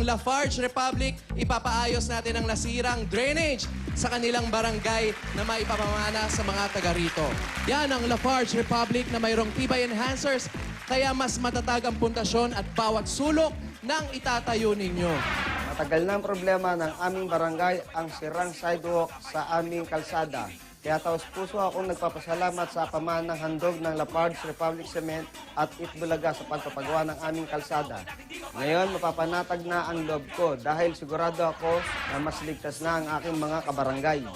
Lafarge Republic, ipapaayos natin ang nasirang drainage sa kanilang barangay na maipapamana sa mga taga rito. Yan ang Lafarge Republic na mayroong tibay enhancers, kaya mas matatag ang pundasyon at bawat sulok ng itatayo ninyo. Matagal na ang problema ng aming barangay ang sirang sidewalk sa aming kalsada. Kaya taos puso akong nagpapasalamat sa pamaan ng handog ng Lafarge Republic Cement at Itbulaga sa pagpapagawa ng aming kalsada. Ngayon, mapapanatag na ang loob ko dahil sigurado ako na mas ligtas na ang aking mga kabarangay.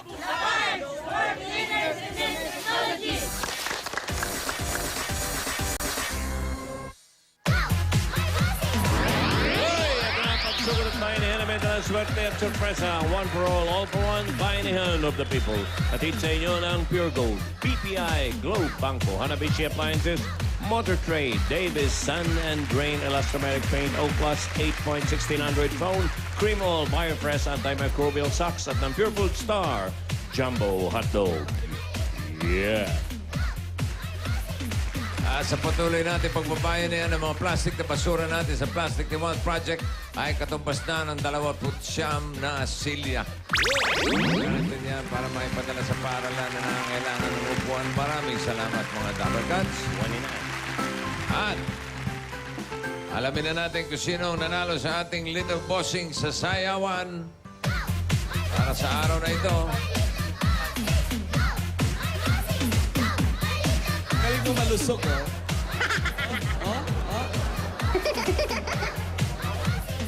Lafarge for Cleaners and Technology! Bayanihan namin ang swerte at sorpresa. One for all for one. Bayanihan of the people. Atid sa inyo ng Pure Gold, BPI, Globe Banco, Hanabishi Appliances, Motor Trade, Davis, Sun and Drain Elastomeric Paint, O-Plus 8.1600 phone, Cream All, Biofresh Antimicrobial Socks at ng Pure Food Star, Jumbo Hotdog. Yeah. Sa patuloy natin pagbabayan na yan ng mga plastic na basura natin sa Plastic the One Project ay katumbas na ng 29 na silya. Ganito yan para maipadala sa paaralan na nangangailangan ng upuan. Maraming salamat mga Dabber Cats. At alamin na natin kung sino ang nanalo sa ating Little Bossing sa Sayawan para sa araw na ito. Galing mo malusok, oh.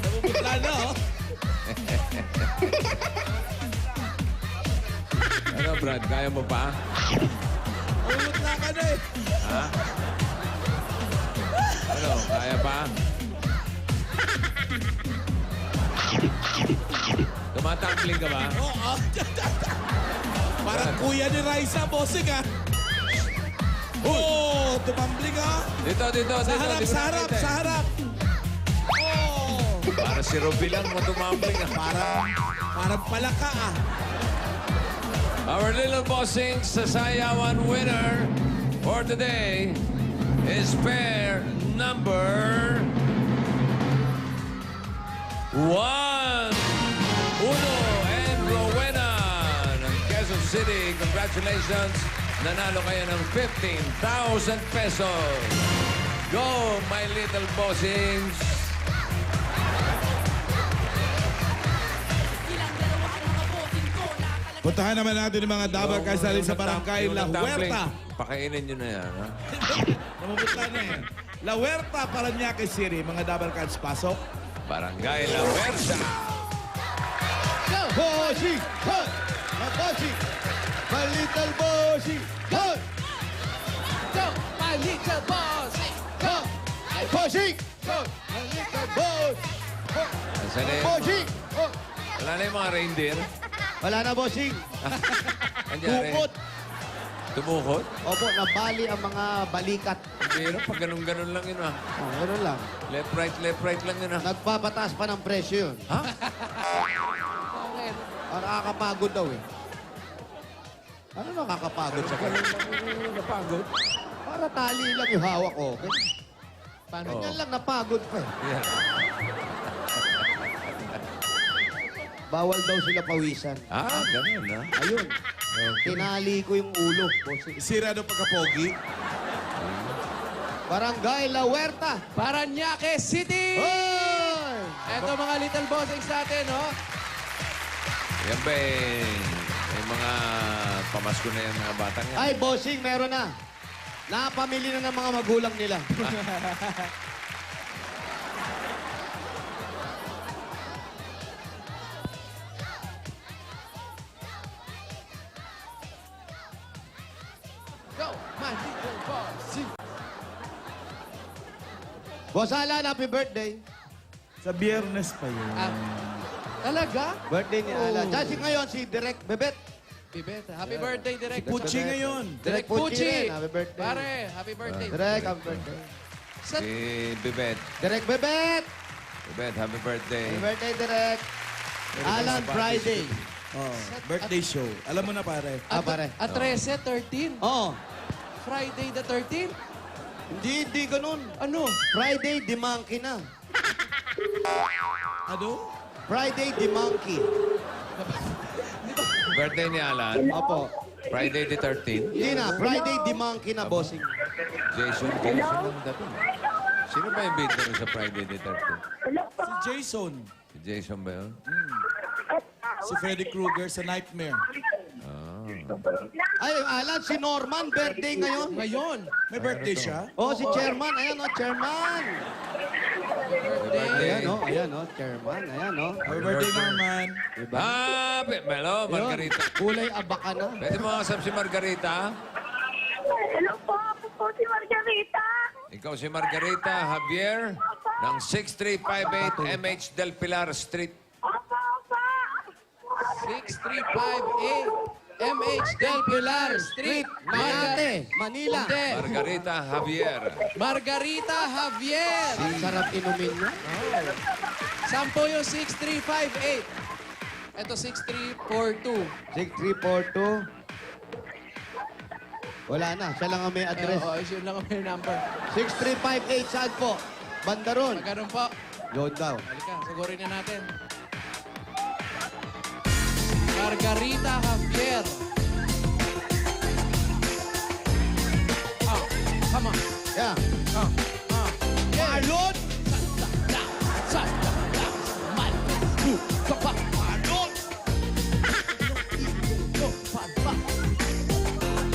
Nabubutla na, oh. Ano, Brad? Kaya mo pa? Nabubutla ka na, eh. Ha? Ano? Kaya pa? Tumatambling ka ba? Oo. Parang kuya ni Raisa, bossing, ah. Oh, tumambling, ah. Dito. Sa harap, Di ko sa harap, nakita eh. sa harap. Oh. Para si Ruby lang mo tumambling. Parang palaka, ah. Our Little Bossing sa Sayawan winner for today is pair number 1. Uno and Rowena ng Quezon City. Congratulations. Nanalo kayo ng 15,000 pesos. Go, my little bossings. Puntahan naman natin yung mga Dabber Cats na rin sa barangay La Huerta. Pakainin nyo na yan, ha? Namumutla na yan. La Huerta, Parañaque City. Mga Dabber Cats, pasok. Barangay La Huerta. Bossy! Hot! Bossy! My little bossy! Hot! Go, my little boss. Go! Bossy! Go! My little boss! Saan na yun? Bossy! Oh! Wala na yung mga reindeer. Wala na, bossing. Nangyari? Tukot. Tumukot? Opo, nabali ang mga balikat. Pero pag ganun-ganun lang yun, ha? Oh, gano'n lang. Left, right lang yun, ha? Nagpapataas pa ng presyo yun. Ha? Nakakapagod daw eh. Ano nakakapagod sa kanya? Napagod? Para tali lang yung hawak ko. Okay? Paano Oo. yan lang napagod pa eh. Yeah. Bawal daw sila pawisan. Ganun, ha? Ayun. Tinali ko yung ulo. Bossing. Sira daw pagkapogi. Barangay La Huerta. Parañaque City! Hoy! Eto mga little bossings natin, oh. Yan ba may mga pamasko na yung mga batang yan? Ay, bossing, meron na. Napamili na ng mga magulang nila. Go, my little boss. Boss Alan, happy birthday. Sa biyernes pa yun. Talaga? Birthday ni Alan. Oh. Kasi ngayon si Direk Bebet. Bibet, happy birthday, Direk. Puchi ngayon. Direk Puchi Puchi. rin, happy birthday. Pare, happy birthday. Direk, happy birthday. Sa Si Bibet. Direk Bebet. Bibet, happy birthday. Happy birthday, Direk. Alan Friday. Oh, birthday show. Alam mo na pare. Pare. At 13, 13. Oh, Friday the 13th? hindi ganun. Ano? Friday, di monkey na. Ano? Friday the Monkey. Birthday ni Alan. Opo. Friday the 13th. Hindi na, Friday the Monkey na, bossing. Jason ang dating. Sino ba yung bida sa Friday the 13th? Si Jason. Si Jason ba yun? Si Freddy Krueger sa Nightmare. Ay, Alan, si Norman, birthday ngayon. Ngayon, May birthday siya? Oh, si Chairman. Ayan, oh, Chairman. Birthday. Ayan, oh, Chairman. Ayan, oh. Happy birthday, Norman. Melo, Margarita. Kulay abaka na. Pwede mo kasap si Margarita? Hello po, ako po si Margarita. Ikaw si Margarita Javier ng 6358 MH Del Pilar Street. Opo, opo. 6358 MH Del Pilar Street, Manate, Manila. Hindi. Margarita Javier. Margarita Javier. Ang sarap inumin niya. Sampo yung 6358. Ito 6342. 6342. Wala na, siya lang ang may address. Oo, yun lang ang may number. 6358, saan po? Bandaron. Magkaroon po. Yun daw. Halika, sagurin na natin. Margarita Javier. Come on. Yeah. Marlon!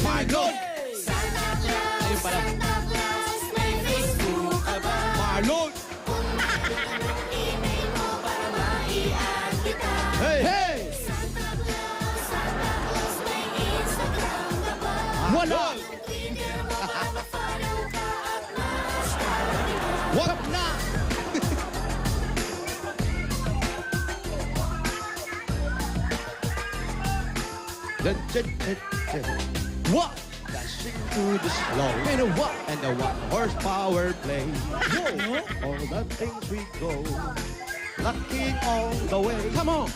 Marlon! Ayun pala. Marlon! Hey! Hey! Wala! Wag na! What? Dashing through the slow And a what? and the 1 horsepower play. All the things we go, locking on the way. Come on!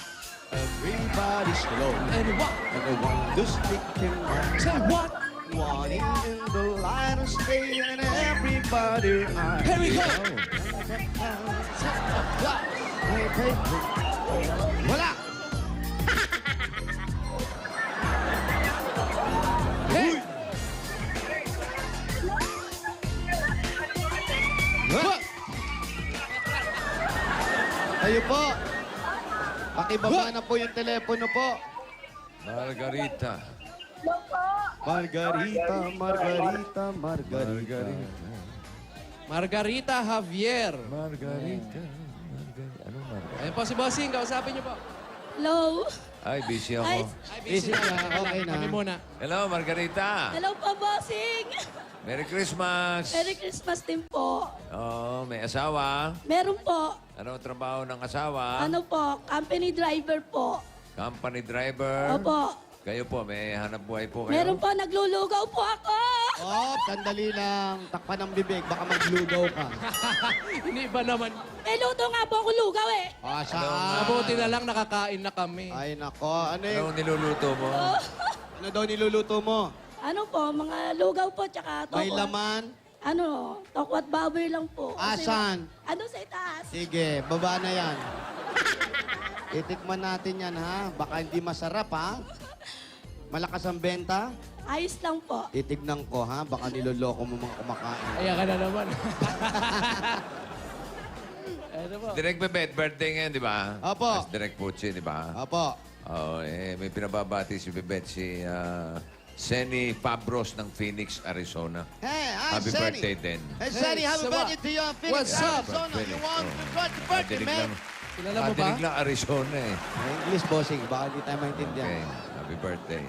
Everybody's slow And what? and the one who's sticking on. Say what? Wanting in the line and staying in everybody. Here we go! Wala! Hey! What? Kayo po. Pakibaba na po yung telepono po. Margarita. Hello po. Margarita, Margarita, Margarita. Margarita Javier. Margarita. Ano Margarita? Ayun po si Bossing, kausapin niyo po. Hello. Ay, busy ako. Ay, Ay, Busy ka, okay na. Kami muna. Hello, Margarita. hello po, bossing. Merry Christmas. Merry Christmas din po. Oh, may asawa. Meron po. Ano ang trabaho ng asawa? Ano po, company driver po. Company driver. Opo. Kayo po, may hanap buhay po kayo? Meron po, naglulugaw po ako. Oh, sandali lang. Takpan ng bibig, baka maglugaw ka. Hindi ba naman? May luto nga po ako lugaw eh. Ah, saan? Mabuti na lang nakakain na kami. Ay, nako. Ano, Anong niluluto mo? ano daw niluluto mo? Ano po, mga lugaw po, tsaka toko. May laman? Ano, toko at baboy lang po. Kasi- Asan? Ano sa itaas? Sige, baba na yan. Titikman natin yan, ha? Baka hindi masarap, ha? Malakas ang benta? Ayos lang po. Titignan ko, ha? Baka niloloko mo mga kumakain. Ayan ka na naman. Ano po? Direk Bebet, birthday ngayon, di ba? Opo. As Direk Pucci, di ba? Apo. Oo, may pinababati si Bebet, si Senny Fabros ng Phoenix, Arizona. Hey, hi, Happy Sunny. birthday din. Hey, Sunny, happy so birthday to you in Phoenix, What's up? Arizona. You Phoenix, want oh. to try the birthday, Dinig man? lang. Kilala mo ba? Dinig lang Arizona eh. English, bossing. Baka hindi tayo maintindihan. Okay, happy birthday.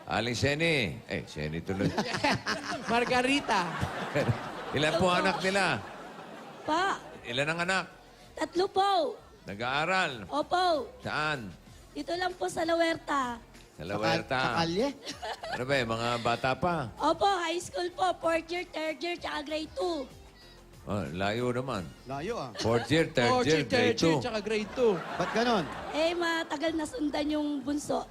Aling Senny. Senny tuloy. Margarita. Ilan po anak nila? Pa, Ilan ang anak? 3 po. Nag-aaral. Opo. Saan? Dito lang po sa La Huerta. Sa La Huerta. Sa kalye? Ano ba mga bata pa? Opo, high school po. 4th year, 3rd year, tsaka grade 2. Oh, layo naman. Layo, ah. 4th year, 3rd year, grade 2. tsaka grade 2. Ba't ganon? Eh, matagal na sundan yung bunso.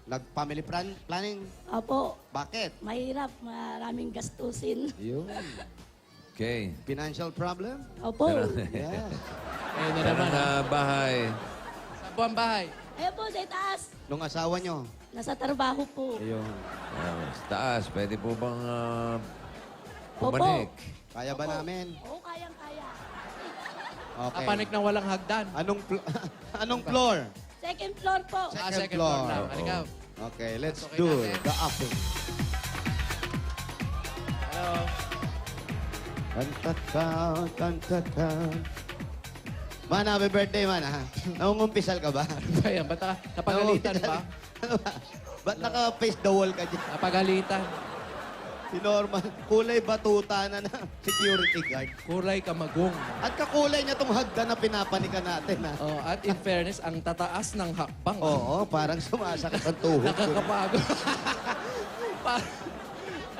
Nag-family planning? Opo, Bakit? mahirap. Maraming gastusin. Yun. Okay. Financial problem? Opo. Yeah. Ayun na Ano naman. na bahay? Sa buong bahay. Ayun po, sa itaas. Nung asawa nyo? Nasa trabaho po. Ayun. Sa taas, pwede po bang Opo. bumalik? Kaya ba namin? Oo, kayang-kaya. Okay. Kapanik ng walang hagdan. Anong floor? Second floor po. Second floor lang. Oo. Halika. Okay, let's Okay do natin. the upping. Hello. Kantata. Man, happy birthday, man, ha? Nangungumpisal ka ba? Ba yan? Ba't napagalitan ba? Ano ba? Ba't naka-face the wall ka dyan? Napagalitan. Si Norman, kulay batuta na security guard. Kulay kamagong. At kakulay niya tong hagdan na pinapanikan natin, ha? Oh, at in fairness, ang tataas ng hakbang. Oo, parang sumasakit ang tuhod ko. Nakakapagod.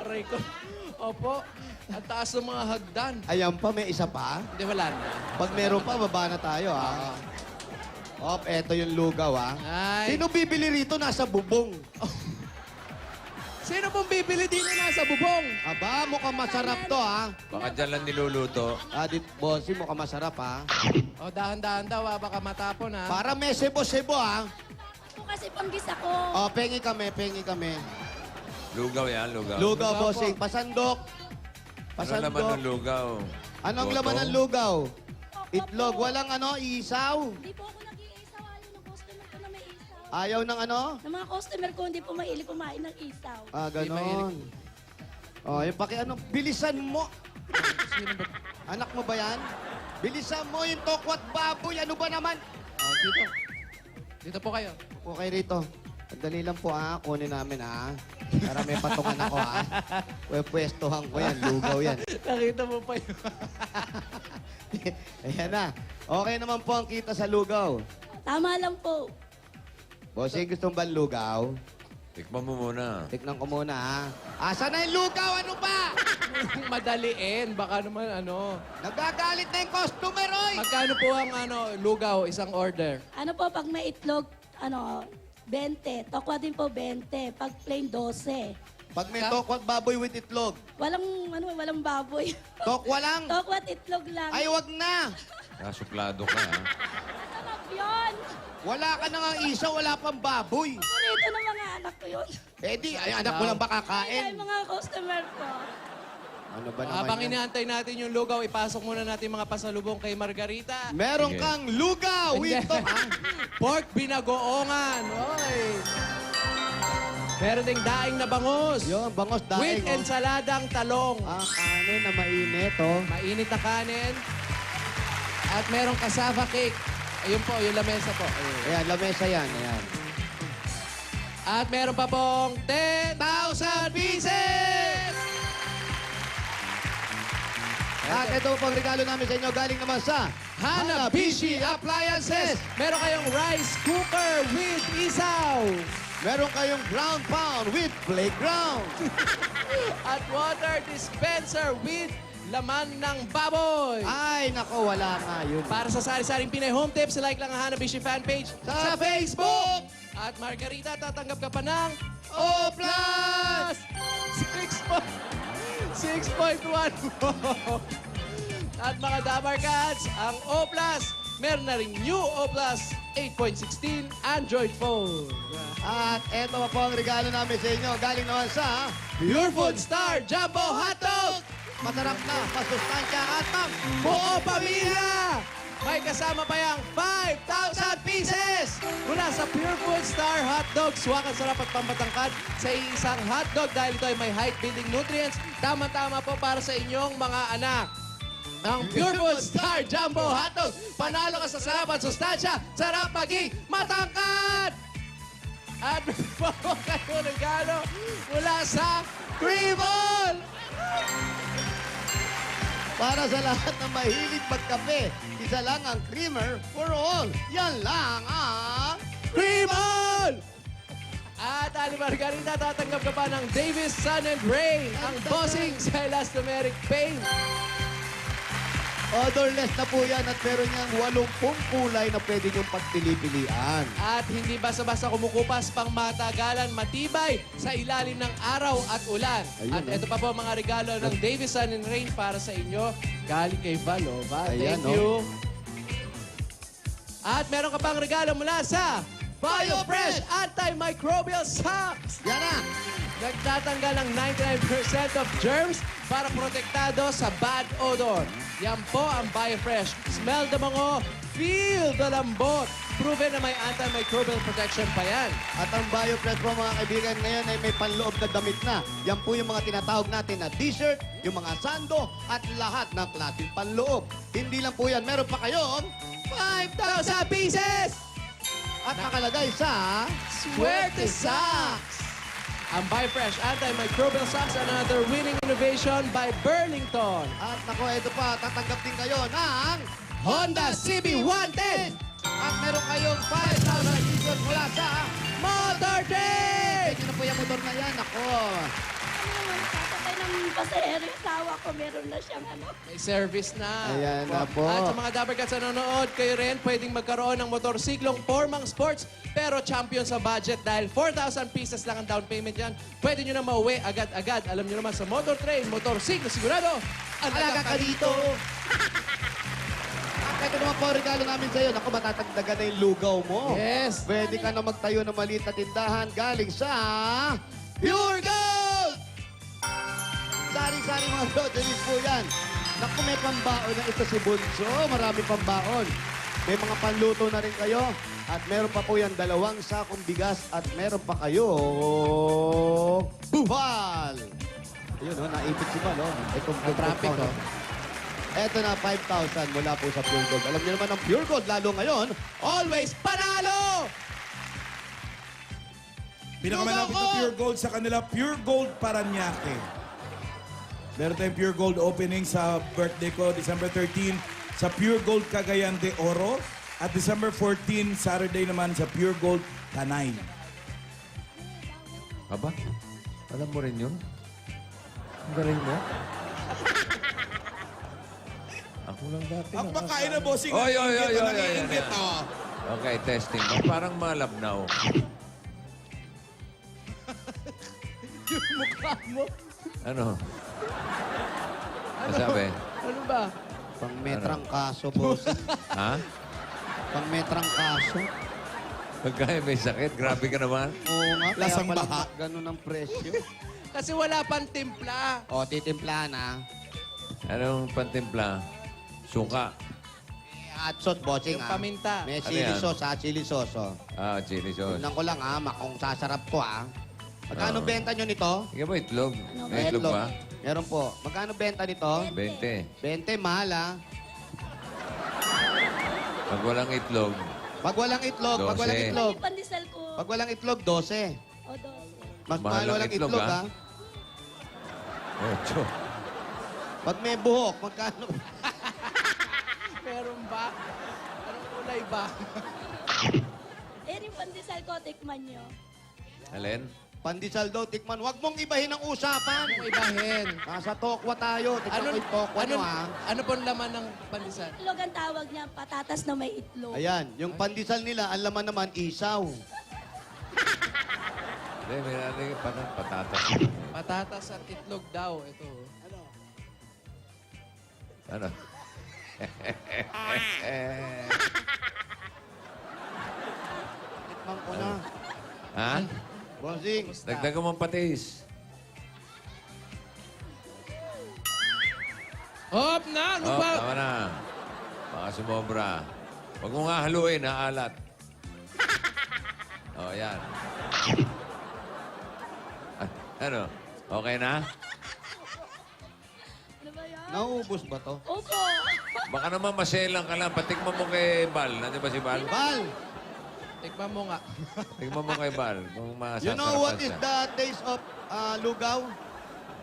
Aray ko. Opo. Ang taas ng mga hagdan. Ayan pa, may isa pa. Hindi, wala na. Pag meron pa, baba na tayo, ha? Op, eto yung lugaw, ha? Ay. Sino bibili rito? Nasa bubong. Sino pong bibili din na nasa bubong? Aba, mukhang masarap to, ha? Baka dyan lang niluluto. Adit Bossy, mukhang masarap, ha? O, dahan-dahan daw, baka matapon, ha? Para may sebo-sebo, ha? Ako kasi panggis ako. O, pengi kami. Lugaw yan, lugaw. Lugaw, po. bossing. Pasandok. Ano naman ng lugaw? Anong Goto? laman ng lugaw? Opo Itlog. po. Walang isaw. Hindi po ako nag-iisaw. Ayaw ng customer ko na may isaw. Ayaw ng Ng mga customer ko, hindi po maili kumain ng isaw. ganon. O, yung bilisan mo. Sino ba? Anak mo ba yan? Bilisan mo yung tokwat baboy. Ano ba naman? Oh, dito. Dito po kayo. Okay rito. Sandali lang po, ha? Kunin namin, ha? Para may patungan ako, ha? Pwestuhan ko yan. Lugaw yan. Nakita mo pa yun. Ayan na. Okay naman po ang kita sa lugaw. Tama lang po. Bossing, gusto mo ba ang lugaw? Tikman mo muna. Tignan ko muna, ha? Asa na yung lugaw? Ano ba? Madaliin. Baka naman, ano. Nagagalit na yung customer, oy! Magkano po ang, lugaw, isang order? Ano po, pag may itlog, 20. Tokwa din po 20. Pag plain 12. Pag may tokwat baboy with itlog. Walang baboy. Tokwa lang? Tokwa at itlog lang. Ay, wag na! Nasuplado ka, ha? Masarap yun. Wala ka na nga isa, wala pang baboy. Paborito ng mga anak ko yun. Eh di, ay, anak mo lang ba Ay, kakain? mga customer ko. Ano ba Habang naman yan? inaantay natin yung lugaw, ipasok muna natin mga pasalubong kay Margarita. Meron Sige. kang lugaw with Hindi. tok... Pork binagoongan. Oy. Meron ding daing na bangus. Yung bangos With daing, oh. ensaladang talong. Kanin na mainit, oh. Mainit na kanin. At merong cassava cake. Ayun po, yung lamesa po. Ayun. Ayan, lamesa yan. Ayan. At meron pa pong 10,000 pieces! At ito pang regalo namin sa inyo galing naman sa Hanabishi Appliances! Meron kayong rice cooker with isaw. Meron kayong ground pound with playground. At water dispenser with laman ng baboy. Ay, nako, wala nga yun. Para sa sari-saring Pinay Home Tips, like lang ang Hanabishi fan page Sa Facebook! At Margarita, tatanggap ka pa ng O plus! 6.1. At mga Damar Cats, ang O Plus, meron na rin new O Plus 8.16 Android phone. At eto pa po ang regalo namin sa inyo galing naman sa Pure Food Star Jumbo Hotdog! masarap na, masustansya at mang Buo pamilya! May kasama pa yung 5,000 pieces! Mula sa Pure Food Star Hotdog, swak ang sarap at pampatangkad sa isang hotdog dahil ito ay may height-building nutrients. Tama-tama po para sa inyong mga anak. Ang Pure Food Star Jumbo Hotdog. Panalo ka sa sarap at sustansya. Sarap maging matangkad! At may po kayo regalo mula sa Cribble! para sa lahat ng mahilig magkape. Isa lang ang creamer for all. Yan lang ang... Cribble! At Ali Margarita, tatanggap ka pa ng Davis Sun and Rain, ang bossing sa elastomeric paint. Odorless na po yan at meron niyang 80 kulay na pwede niyong pagpili-pilian. At hindi basta-basta kumukupas pang matagalan, matibay sa ilalim ng araw at ulan. Ayun, At ito pa po mga regalo ng Davis Sun and Rain para sa inyo. Galing kay Valova. Ayan, Thank you. At meron ka pang regalo mula sa BioFresh Antimicrobial Socks. Yan na! Nagtatanggal ng 99% of germs para protektado sa bad odor. Yan po ang BioFresh. Smell the bango, feel the lambot. Proven na may antimicrobial protection pa yan. At ang BioFresh po mga kaibigan ngayon ay may panloob na damit na. Yan po yung mga tinatawag natin na t-shirt, yung mga sando, at lahat ng klaseng panloob. Hindi lang po yan, meron pa kayong 5,000 pieces! at nakalagay sa Swerte Socks! Ang BioFresh Antimicrobial Socks, another winning innovation by Burlington. At nako, ito pa, tatanggap din kayo ng Honda CB110! at meron kayong 5,000 t-shirts mula sa Motor Trade! Ito na po yung motor na yan, ako. Ano naman, sasakay ng pasahero yung tawa ko, meron na siyang ano. May service na. Ayan na po. At sa mga Dabber Cats na nanonood, kayo rin pwedeng magkaroon ng motorsiklong Formang Sports pero champion sa budget dahil 4,000 pieces lang ang down payment yan. Pwede nyo na mauwi agad-agad. Alam nyo naman sa Motor Train, motorsiklo sigurado. Alaga ka dito. At ito naman po ang regalo namin sa iyo. Naku, matatagdagan na yung lugaw mo. Yes. Pwede ka na magtayo ng maliit na tindahan galing sa Pure Gold! Sari-sari mga groceries po yan. Naku, may pambaon na ito si Bunso. Marami pambaon. May mga panluto na rin kayo. At meron pa po yan 2 sakong bigas. At meron pa kayo Bupal! Ayun, oh, naipit si Bal, oh. Itong traffic, oh. Eto na, 5,000 mula po sa Pure Gold. Alam niyo naman ang Pure Gold, lalo ngayon, Always panalo! Pinakamalapit na Pure Gold sa kanila, Pure Gold Paranaque. Meron tayong Pure Gold opening sa birthday ko, December 13, sa Pure Gold Cagayan de Oro. At December 14, Saturday naman sa Pure Gold Tanay. Aba, alam mo rin yun? Ang galing mo. Ako lang dati. Ang pakain na bossing. Oy, oy, oy, oy, oy, Nag-iingit, oy. oh. Okay, testing. Parang malabnaw. Yung mukha mo. Ano? Ano sabi? Ano ba? pang-metrang kaso, boss. Ha? Pang-metrang kaso. Pagkaya may sakit, grabe ka naman. Oo nga, kaya Lasang pala baha. ganun ang presyo. Kasi wala pang timpla. O, titimplahan ha. Anong pantimpla? Suka. At sauce, bossing Yung ha. paminta. May Ano chili yan? sauce ha, chili sauce. Oh. Ah, chili sauce. Tignan ko lang ha, kung sasarap to ha. Magkano benta nyo nito? Ikaw ba itlog? May itlog ba? Meron po. Magkano benta nito? 20. 20, mahal ha. Pag walang itlog, Pag walang itlog, pag walang 12. itlog. Yung pandesal ko. Pag walang itlog, 12. O, 12. Mas Mahal mahal ang walang itlog, itlog, ha? ha? 8. Pag may buhok, magkano? Meron ba? Anong kulay ba? Eh, yung pandesal ko, tikman nyo. Alin? Pandesal daw, tikman. Huwag mong ibahin ang usapan. Anong ibahin? Nasa tokwa tayo. Tikman ko yung tokwa nyo, ha? ano pong laman ng pandesal? Itlog ang tawag niya, patatas na may itlog. Ayan, yung pandesal nila, ang laman naman, isaw. Hindi, may natin patatas. Patatas at itlog daw. Ito. Ano? Tikman ko na. Ha? Bossing, Dagdagan mong patis. Hop na! Ano Oh, ba? tama na. Baka sumobra. Huwag mo nga haluin, naalat. Oh, yan. Ano? Okay na? Ano ba yan? nauubos ba to? Opo. Baka naman maselang ka lang. Patikman mo kay Bal. Nandiyan ba si Bal? Bal, Tikman mo nga. Tikman mo kay Bal. Kung masasarapan you know what is siya. the taste of lugaw?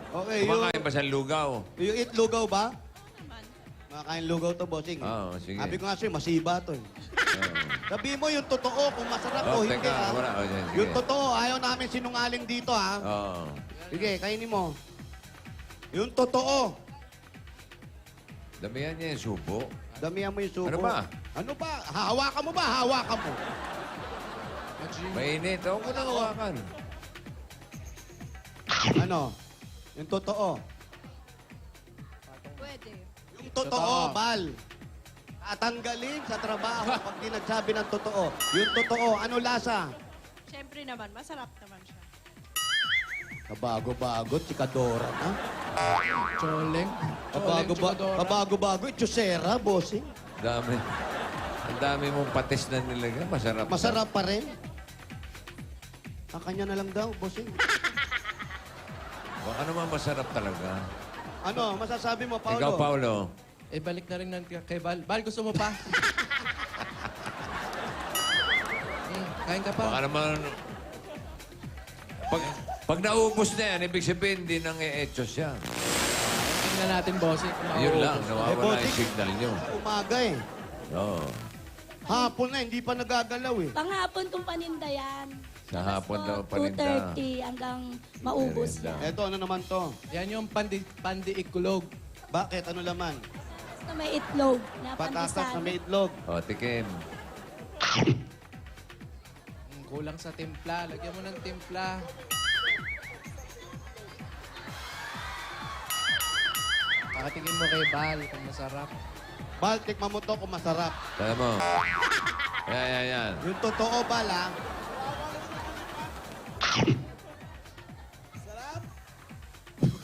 Okay, Kumakain ba sa lugaw? you eat lugaw ba? Makakain lugaw to, bossing. Oo, sige. Sabi ko nga sa'yo, masiba to. Eh. Sabi mo yung totoo, kung masarap Oh, o hindi. teka, ha? wala. Oh, yan, sige. Yung totoo, ayaw namin sinungaling dito, ha? Oo. Sige, kainin mo. Yung totoo. Damihan niya yung subo. Damihan mo yung subo. Ano ba? Ano ba? Hahawakan mo ba? Hahawakan mo. Mainit. Huwag mo nang hawakan. Ano? Yung totoo. Pwede. Yung totoo, Bal. Tatanggalin sa trabaho pag di nagsabi ng totoo. Yung totoo, ano lasa? Siyempre naman, masarap naman siya. Kabago-bago, chikadora na. Choleng. Kabago-bago, chusera, bossing. Dami. Ang dami mong patis na nilagay. Masarap. Masarap pa rin. Ang kanya na lang daw, bossing. Baka naman masarap talaga. Ano, masasabi mo, Paolo? Ikaw, Paolo. Eh, balik na rin kay Val. Val, gusto mo pa? Kain ka pa. Baka naman... Pag naubos na yan, ibig sabihin, hindi nang e-etchos yan. Tingnan natin, bossing. Ayun lang, nawawala bossing. yung signal nyo. Umaga eh. Oo. Hapon na, hindi pa nagagalaw eh. Panghapon kong paninda yan. Sa hapon daw Alas paninda. 2:30 hanggang maubos Merienda. yan. Eto, ano naman to? Yan yung pandi-ikulog. Bakit? Ano laman? Na may itlog na Patatas na pandesal. may itlog. O, tikim. Kulang sa timpla. Lagyan mo ng timpla. Pakatingin mo kay Val kung masarap. Bal, tikman mo to kung masarap. Tala mo. Yan. Yung totoo, Bal, ha?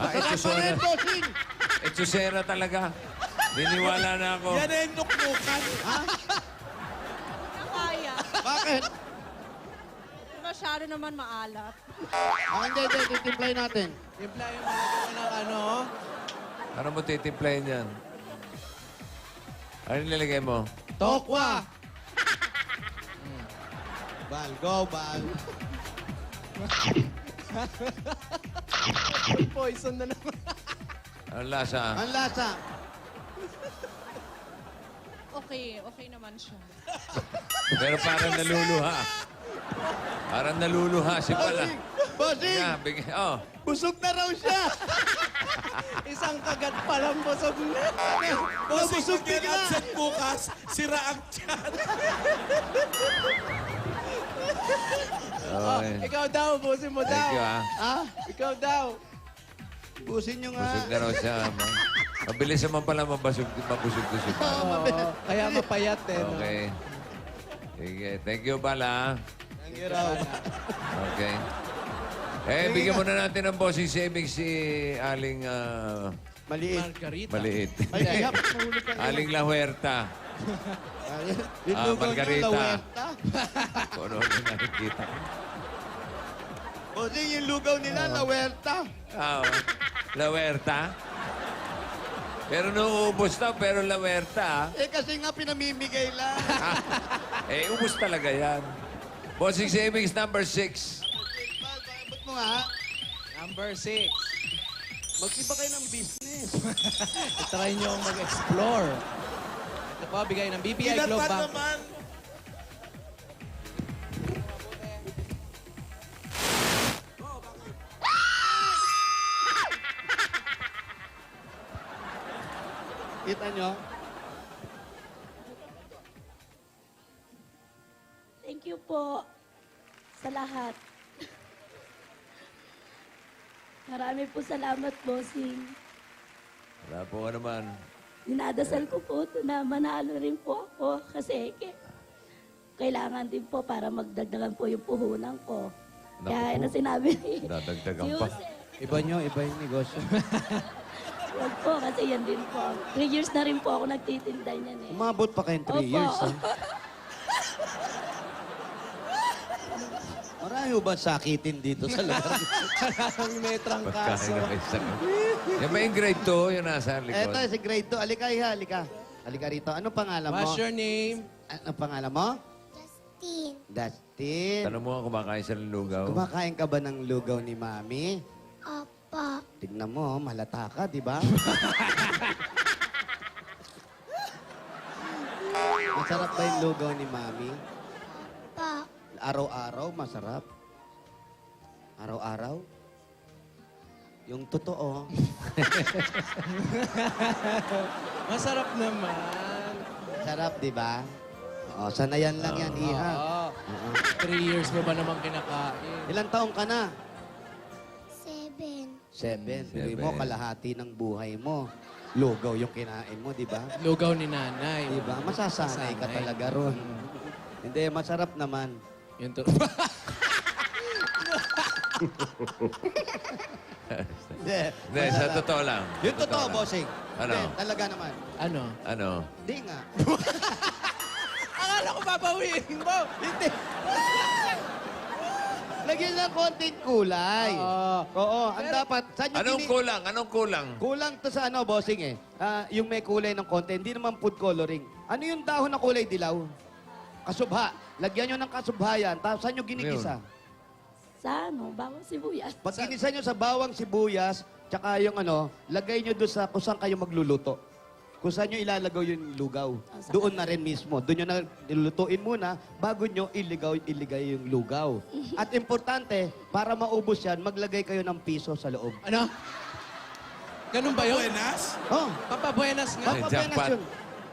Etchosera. bossing! Etchosera talaga. Niniwala na ako. Yan ay nuknukan. Kaya. Bakit? Masyado naman maalat. Hindi, titimplay natin. Timpla yung malagyan mo ng ano. Ano mo titimplayin yan? Ano nilagay mo? Tokwa! Bal, go, Bal. Poison na naman. Ano lasa? Ang lasa. Okay naman siya. Pero parang naluluha. Parang naluluha si Pala. Bossing! Yeah, oh. Busog na raw siya! Isang kagat pa lang busog na. Bossing, Nabusog pag yan bigla. absent bukas, sira ang tiyan. Okay. Ikaw daw, busin mo daw. Thank you, ah. Ha? Ikaw daw. Busin nyo nga. Busog na raw siya. Mabilis naman pala mabusog to si Pala. Oo, kaya mapayat eh. No? Okay. Sige. Thank you, Pala. Thank you raw. Okay. Bigyan mo na natin ng bossing savings si Aling Maliit. Margarita. Maliit. Ay, ihap. Mahulog ka. Aling La Huerta. Yung lugaw niyo, Margarita. La Huerta. Kung ano yung nakikita ko. Bossing, yung lugaw nila, La Huerta. La Huerta? Pero nauubos na, pero La Huerta. Kasi nga pinamimigay lang. Ubos talaga yan. Bossing savings number 6. Bal, pakibot mo nga. Number 6. Magsiba kayo ng business. Try nyo mag-explore. Ito po, bigay ng BPI Globe Inatan Bank. naman. Kita nyo? Thank you po sa lahat. Marami po salamat, bossing. Wala po ka naman. Dinadasal ko po na manalo rin po ako kasi kailangan din po para magdagdagan po yung puhunan ko. Naku Kaya po. na sinabi ni Dadagdagan pa. Yusef, Iba nyo, iba yung negosyo. wag po kasi yan din po. 3 years na rin po ako nagtitinda niyan eh. Umabot pa kayong 3 Opo. years, ha? Marami ba sakitin dito sa lugar? Ang may Pagkain trangkaso. na kayo sa... Yan ba yung grade 2? Yung nasa likod? Eto, si grade 2. Alika, iha, alika. Alika rito. Anong pangalan mo? What's your name? Anong pangalan mo? Justin. Dustin. Tanong mo nga kumakain sa lugaw. Kumakain ka ba ng lugaw ni Mami? Apa. Tignan mo, malata ka, di ba? Masarap ba yung lugaw ni Mami? Pa. Araw-araw, masarap. Araw-araw? Yung totoo. Masarap naman. Sarap, di ba? Oo, sanayan lang yan, Iha. Oo. Oo. 3 years mo ba naman kinakain? Ilang taong ka na? 7. 7. Sabi mo, 7. kalahati ng buhay mo. Lugaw yung kinain mo, di ba? Lugaw ni nanay. Di ba? Masasanay ka Masasanay. talaga ron. Hindi, masarap naman. Yun to. Hindi. Hindi, sa totoo lang. Yung Sa totoo, lang. bossing. Ano? Hindi, talaga naman. Ano? Ano? Hindi nga. Akala ko babawiin mo. Hindi. Lagyan ng konting kulay. Oo, ang dapat. Saan yung Anong kulang? Anong kulang? Kulang to sa ano, bossing eh. Yung may kulay ng konti, hindi naman food coloring. Ano yung dahon na kulay dilaw? Kasubha. Lagyan nyo ng kasubha yan. Tapos saan nyo ginigisa? Sa ano, bawang sibuyas. Pag ginisa nyo sa bawang sibuyas, tsaka yung ano, lagay nyo doon sa kung saan kayo magluluto. Kung saan nyo ilalagaw yung lugaw. Doon na rin mismo. Doon nyo na nilulutuin muna bago nyo iligay yung lugaw. At importante, para maubos yan, maglagay kayo ng piso sa loob. Ano? Ganun ba yun? Buenas? Oh, Papa Buenas nga. papapenas jackpot. yun.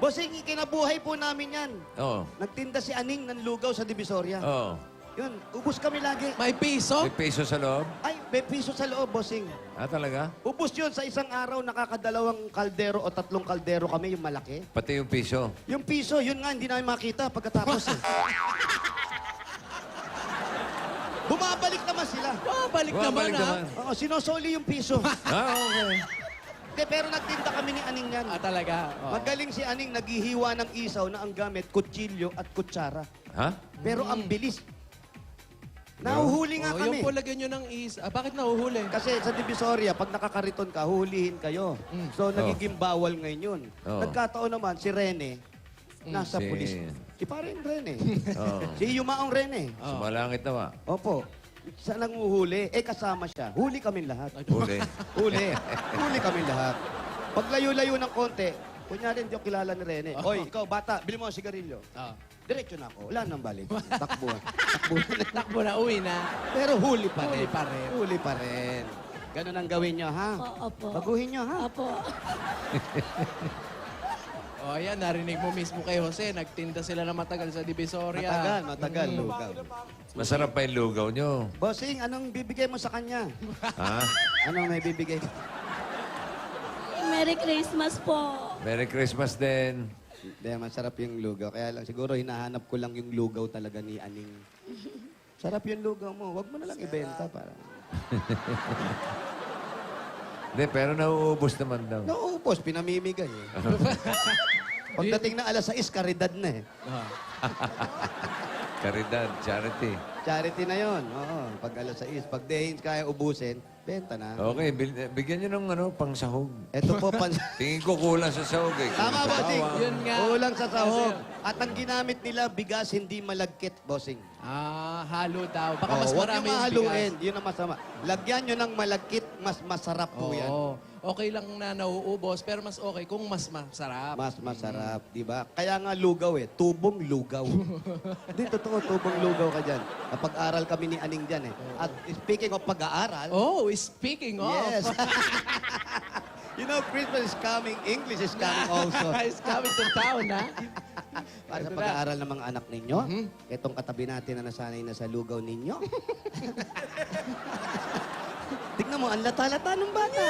Bossing, kinabuhay po namin yan. Oo. Nagtinda si Aning ng lugaw sa Divisoria. Oo. Yun, ubus kami lagi. May piso? May peso sa loob? Ay, may piso sa loob, bossing. Ah, talaga? Ubus yun sa isang araw, nakakadalawang kaldero o 3 kaldero kami, yung malaki. Pati yung piso. Yung piso, yun nga, hindi namin makita pagkatapos. Bumabalik naman sila. Balik naman Bumabalik ha. naman. Oo, sinosoli yung piso. Ah, okay. Hindi, pero nagtinda kami ni Aning yan. Talaga. Oo. Magaling si Aning, naghihiwa ng isaw na ang gamit, kutsilyo at kutsara. Ha? Pero ang bilis. Nahuhuli nga Oh, kami. yung po lagyan nyo ng bakit nahuhuli? Kasi sa Divisoria, pag nakakariton ka, huhulihin kayo. So, nagiging bawal ngayon yun. Oh. Nagkataon naman, si Rene, nasa Si- pulis. Si paring Rene. Oo. Si Yumaong Rene. Sumalangit naman. Opo. Sa nanguhuli, kasama siya. Huli kami lahat. Huli. Huli. Huli kami lahat. Pag layo-layo ng konti, kunyari hindi ako kilala ni Rene. Hoy, ikaw bata, bili mo ang sigarilyo. Diretso na ako. Wala nang balik. Takbo. Takbo. Takbo na, uwi na. Pero huli pa rin. Huli pa rin. Huli pa rin. Ganun ang gawin nyo, ha? Opo. Baguhin nyo, ha? Opo. O ayan, narinig mo mismo kay Jose. Nagtinda sila na matagal sa Divisoria. Matagal, lugaw. Masarap pa yung lugaw nyo. Bossing, anong bibigay mo sa kanya? Ha? Anong may bibigay? Merry Christmas po. Merry Christmas din. Hindi, masarap yung lugaw. Kaya lang, siguro hinahanap ko lang yung lugaw talaga ni Aning. Sarap yung lugaw mo. Huwag mo na lang ibenta para... Hindi, pero nauubos naman daw. Nauupos, pinamimigay eh. Pagdating na alas 6, karidad na eh. Caridad, charity. Charity na yon. Oo, pag alas 6. Pag di kaya ubusin, benta na. Okay, bigyan nyo ng pang sahog. Ito po, Tingin ko kulang sa sahog eh. Tama, bossing. Yun nga. Kulang sa sahog. At ang ginamit nila, bigas, hindi malagkit, bossing. Halo daw. Baka mas Huwag marami nyo yung mahaluin. bigas. Yun ang masama. Lagyan nyo ng malagkit, mas masarap po yan. Oo. Okay lang na nauubos, pero mas okay kung mas masarap. Mas masarap, di ba? Kaya nga lugaw eh. Tubong lugaw. Hindi, totoo, tubong lugaw ka dyan. Napag-aral kami ni Aning dyan eh. At speaking of pag-aaral, Oh, speaking of. yes. You know, Christmas is coming. English is coming also. It's coming to town, ha? Para sa Ito na. pag-aaral ng mga anak ninyo, itong katabi natin na nasanay na sa lugaw ninyo. Tignan mo, ang lata-lata ng bata.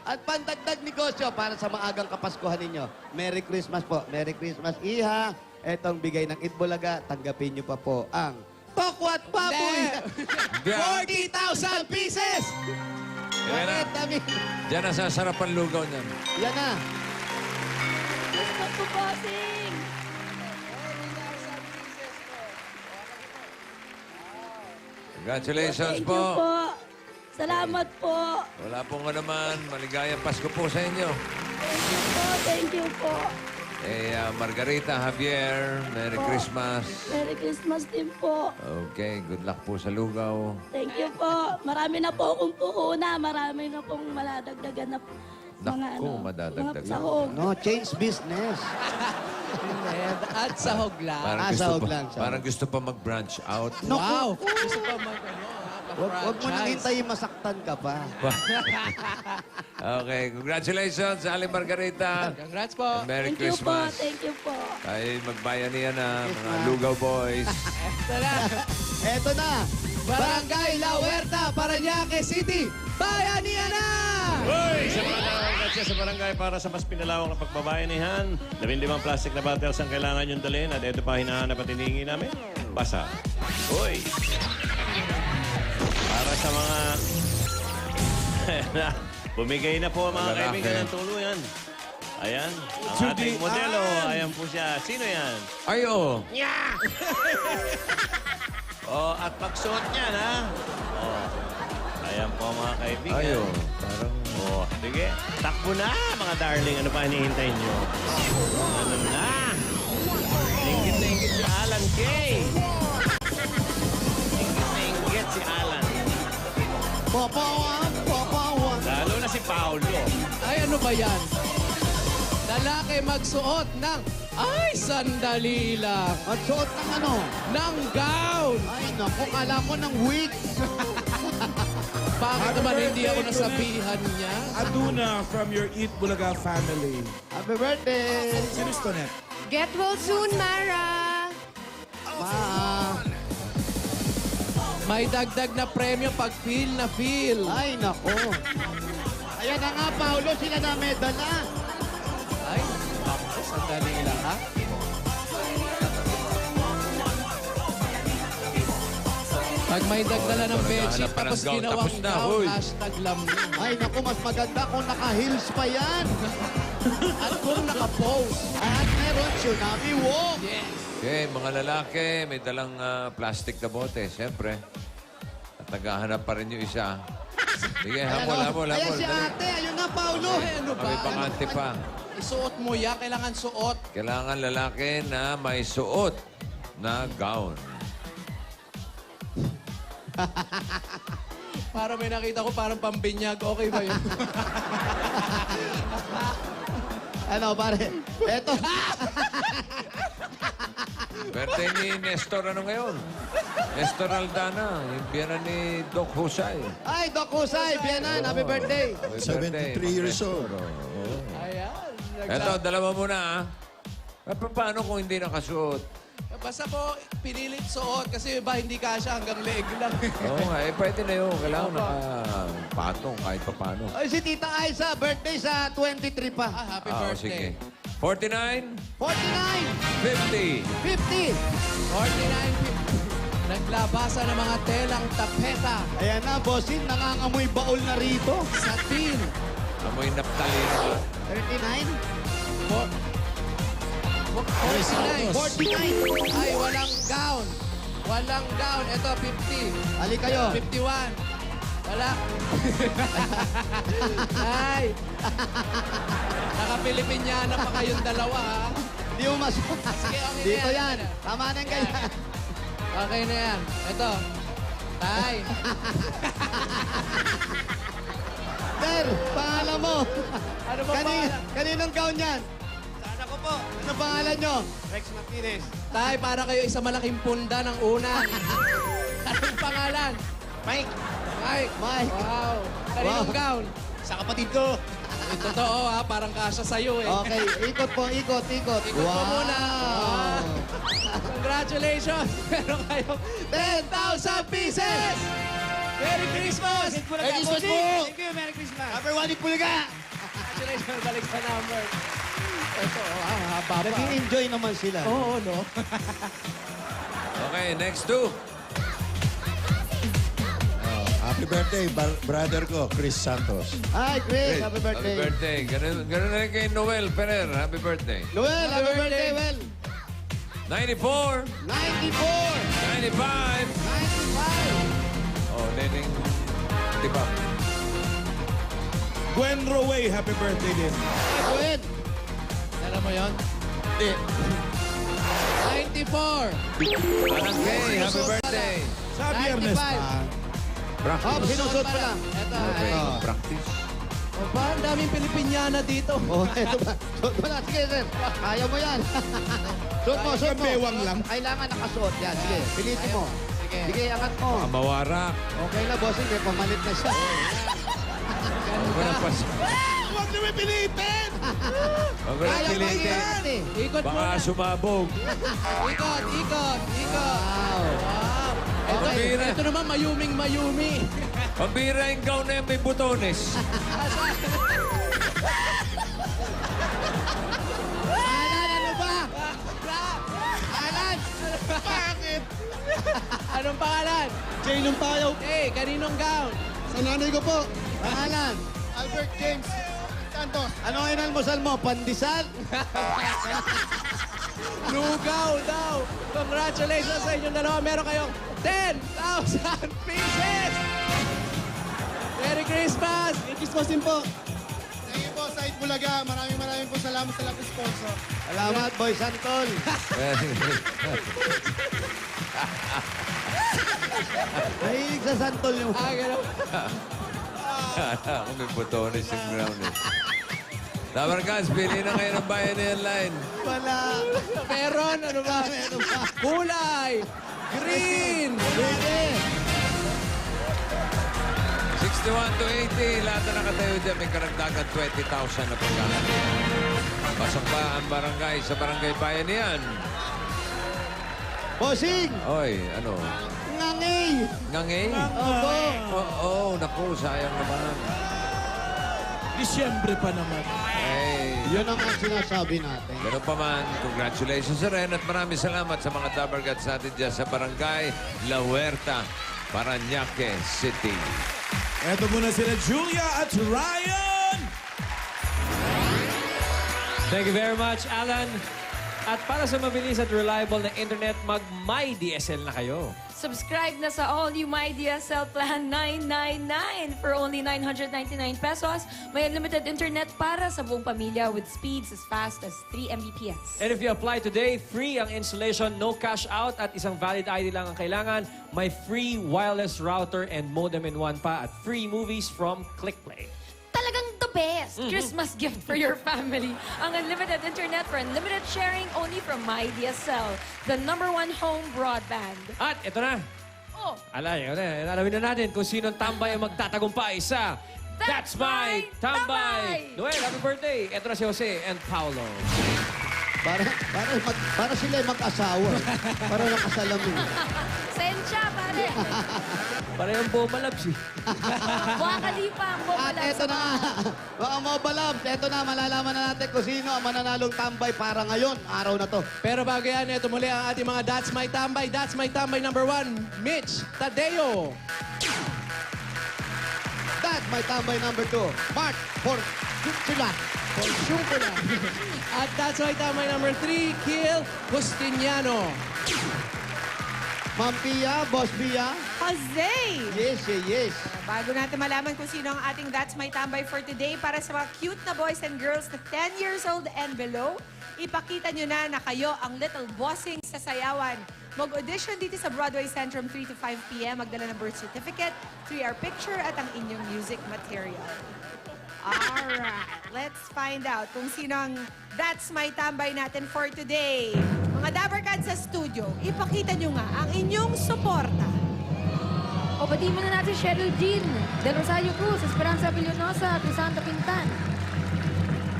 At pandagdag negosyo para sa maagang kapaskuhan ninyo. Merry Christmas po. Merry Christmas, Iha. Etong bigay ng Itbulaga, tanggapin nyo pa po ang Tokwat Baboy. 40,000 pieces! Yan na. Bakit, Dami? Diyan na sasarap ang lugaw niyan. Yan na. Christmas po, bossing. Congratulations Thank you po. po. Salamat po. Wala pong naman. Maligayang Pasko po sa inyo. Thank you po. Thank you po. Margarita, Javier, Merry Christmas. Merry Christmas din po. Okay, good luck po sa lugaw. Thank you po. Marami na po akong puhuna. Marami na pong maladagdagan na mga Naku, madadagdagan. mga sahog. No, change business. At sahog lang. Sahog lang, sahog. Parang gusto pa mag-branch out. Wow! Gusto pa mag, Wag mo nang hintayin masaktan ka pa. Okay, congratulations, Ali Margarita. Congrats po. Merry Thank you po, Christmas. thank you po. Ay, magbayanihan na, mga Lugaw Boys. Ito na. Eto na. Barangay La Huerta, Parañaque City. Bayanihan na! Hoy! Sa mga nakakatsa sa barangay para sa mas pinalawak na pagbabayanihan, 15 plastic na bottles ang kailangan yung dalhin at ito pa hinahanap at hinihingi namin. Basa. Hoy! Para sa mga... Bumigay na po mga Lalaki. kaibigan ng tuluyan. Ayan, ang ating modelo. Ayan po siya. Sino yan? Ayo! Oh, at pagsuot niyan, ha? Oh. Ayan po mga kaibigan. Ayo. Parang... Oh, sige. Takbo na, mga darling. Ano pa hinihintay nyo? Ano na? Ingit na ingit si Alan Kay. Ingit na ingit si Alan. Papawan, papawan. Lalo na si Paolo. Ay, ano ba yan? Lalaki magsuot ng... Ay, sandali lang. At suot ng ano? Ng gown. Ay, naku, kala ko ng wig. Bakit Happy naman hindi ako birthday, nasabihan niya? Aduna from your Eat Bulaga family. Happy birthday. Sino to net? Get well soon, Mara! Ma. May dagdag na premyo pag feel na feel. Ay, naku. Ayan na nga, Paolo, sila na medal na. Ay, sandali lang, ha? Pag may dagdala ng bedsheet, Naghahanap ka ng tapos gown, ginawang tapos na, gown, hoy. hashtag lamig. Ay, naku, mas maganda kung naka-heels pa yan. At kung naka-pose. At meron tsunami walk. Yes. Okay, mga lalaki, may dalang plastic na bote, siyempre. At naghahanap pa rin yung isa. Sige, habol, habol, Ayan habol. si Dali. ate, ayun na, Paolo. Ay, ano ba? May bakante pa. Isuot mo yan. Kailangan suot. Kailangan lalaki na may suot na gown. Para may nakita ko parang pambinyag. Okay ba yun? Ano, pare? Eto. Birthday ni Nestor ano ngayon? Nestor Aldana, yung biyana ni Doc Husay. Ay, Doc Husay, Bianan, happy birthday. Happy birthday, 73 years old. Ayan. Eto, dalawa muna ah. Paano kung hindi nakasuot? Basta po, pinilit suot kasi ba hindi kasya hanggang leeg lang. Oo nga, pwede na yun. Kailangan nakapatong kahit pa paano. Ay, si Tita Aiza, birthday sa 23 pa. Happy Ah, birthday. sige. 49, 49, 50. 50. 49. Naglabasa ng mga telang tapeta. Ayan na, bossing, nangangamoy baol na rito. Satin. Amoy naptalino. 39, 49. 49. Ay, walang gown. Walang gown. Ito, 50. Ali kayo. 51. Wala. Ay. Naka-Pilipinyana pa kayong dalawa, ha? Di mo mas... Sige, okay Dito na yan. Tama na yung ganyan. Okay na yan. Ito. Tay. Sir, pangalan mo. Ano ba pangalan? Kaninong gown yan? Sana ko po. Ano pangalan nyo? Rex Martinez. Tay, para kayo isa malaking punda ng unan. Anong pangalan? Mike. Mike. Mike. Wow. Kaninong Wow. gown? Sa kapatid ko. Totoo, ha? Parang kasya sa'yo, eh. Okay, ikot po, ikot, ikot. Ikot mo muna. Wow. Congratulations! Meron kayong 10,000 pieces! Merry Christmas! Merry Christmas po! Thank you, Merry Christmas! Number 1 in Pulaga! Congratulations, balik sa number. Ito, haba pa. Nag-enjoy naman sila. Oo, no? Okay, next two. Happy birthday, brother ko, Chris Santos. Hi, Chris. Happy Happy birthday. birthday. Ganun na rin kay Noel Ferrer. Happy birthday. Noel, happy birthday, Well. 94, 94, 95. 95. Oh, Nening, di ba? Gwen Roway, happy birthday din. Gwen. Alam mo yon? Hindi. 94! Anak Kay, happy birthday. Sa biyernes pa. Oh, Practice. sinusot pa lang. Ito, Okay, ay. practice. O ba, ang daming Pilipinyana dito. Oh, eto ba? Suot mo na. Sige, sir. Kaya mo yan. Suot mo, suot mo. Bewang lang. Kailangan nakasuot yan. Sige, pilitin mo. Sige. Sige, angat mo. Mawarak. Okay na, bossing. May pamalit na siya. Huwag mo na pas... Huwag niyo may pilitin! Huwag mo na Kaya mo pilitin. yan eh. Ikot Baka muna. sumabog. Ikot, ikot, ikot. Wow. Wow. Okay na. Ito naman, mayuming mayumi. Pambira yung gown na yan, may butones. Alan, ano ba? Alan! Bakit? Anong pangalan? Jay nung payaw. Eh, kaninong gown? Sa nanay ko po. Alan! Albert James Santos. Ano ang inalmusal mo? Pandesal? Lugaw daw. Congratulations sa inyong dalawa. Meron kayong 10,000 pieces! Merry Christmas! Merry Christmas din po. Thank you po sa Itbulaga. Maraming po salamat sa lahat ng sponsor. Salamat, Boy Santol. Mahilig sa Santol yung... Gano'n. Ako may butones yung ground eh. Dabarkas, pili na kayo ng Bayanihan Line. Wala. Meron, ano ba? Kulay! Green! Pwede. 61 to 80, lahat na nakatayo dyan, may karagdagan 20,000 na pagkakas. Pasok pa ang barangay sa Barangay Bayanihan. Bossing! Oy, ano? Ngangay! Ngangay? Opo. Oo, naku, sayang naman. Disyembre pa naman. Hey. Yun ang sinasabi natin. Ganun pa man, congratulations rin at maraming salamat sa mga Dabargats natin dyan sa Barangay La Huerta, Parañaque City. Eto muna sila Julia at Ryan! Thank you very much, Alan. At para sa mabilis at reliable na internet, mag-MyDSL na kayo. Subscribe na sa all-new My DSL Plan 999 for only 999 pesos. May unlimited internet para sa buong pamilya with speeds as fast as 3 Mbps. And if you apply today, free ang installation, no cash out at isang valid ID lang ang kailangan. May free wireless router and modem in one pa at free movies from ClickPlay. Talagang the best Christmas gift for your family. Ang unlimited internet for unlimited sharing only from My DSL, the #1 home broadband. At ito na. Oh, Alamin na natin kung sinong tambay ang magtatagumpay sa That's My Tambay! Noel, happy birthday! Ito na si Jose and Paolo. Para sila mag-asawa. Para nakasalamin. sensya, pare. Parehong bumalabs eh. Buha kalipa ang At eto na nga, mga Mobile Labs, eto na, malalaman na natin kung sino ang mananalong tambay para ngayon, araw na to. Pero bago yan, ito muli ang ating mga That's My Tambay. That's My Tambay #1, Mitch Tadeo. That, my tambay #2, Mark Porciula. At That's My Tambay #3, Kiel Justiniano. Ma'am Pia, Boss Pia. Jose! Yes, yes. Bago natin malaman kung sino ang ating That's My Tambay for today, para sa mga cute na boys and girls na 10 years old and below, ipakita nyo na kayo ang little bossing sa sayawan. Mag-audition dito sa Broadway Centrum 3 to 5 p.m. Magdala ng birth certificate, 3-hour picture at ang inyong music material. Alright, let's find out kung sino ang That's My Tambay natin for today. Mga Dabarkads sa studio, ipakita nyo nga ang inyong suporta. O pati mo na natin Cheryl Jean, Del Rosario Cruz, Esperanza Villonosa, Crisanta Pintan.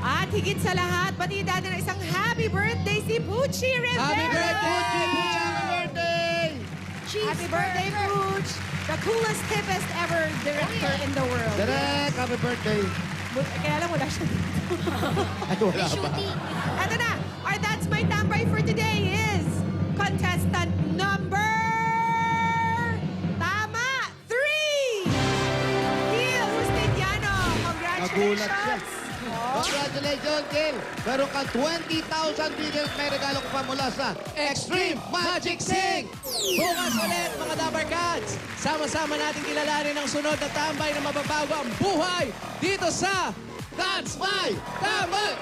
At higit sa lahat, batiin natin ng isang happy birthday si Pucci Rivera! Happy birthday! Happy birthday! Happy birthday, Pooch! The coolest, hippest ever director in the world. Direk, happy birthday. Kaya lang wala siya dito. Ay, wala ba? Ito na, our That's My Tambay for today is contestant number... Tama! 3! Gil Justiniano! Nagulat siya. Congratulations! Congratulations, Gil. Meron ka 20,000 billions. May regalo ko pa mula sa Extreme Magic Sing! Bukas ulit, mga Dabarkads! Sama-sama natin kilalanin ang sunod na tambay na mababago ang buhay dito sa That's My Tambay!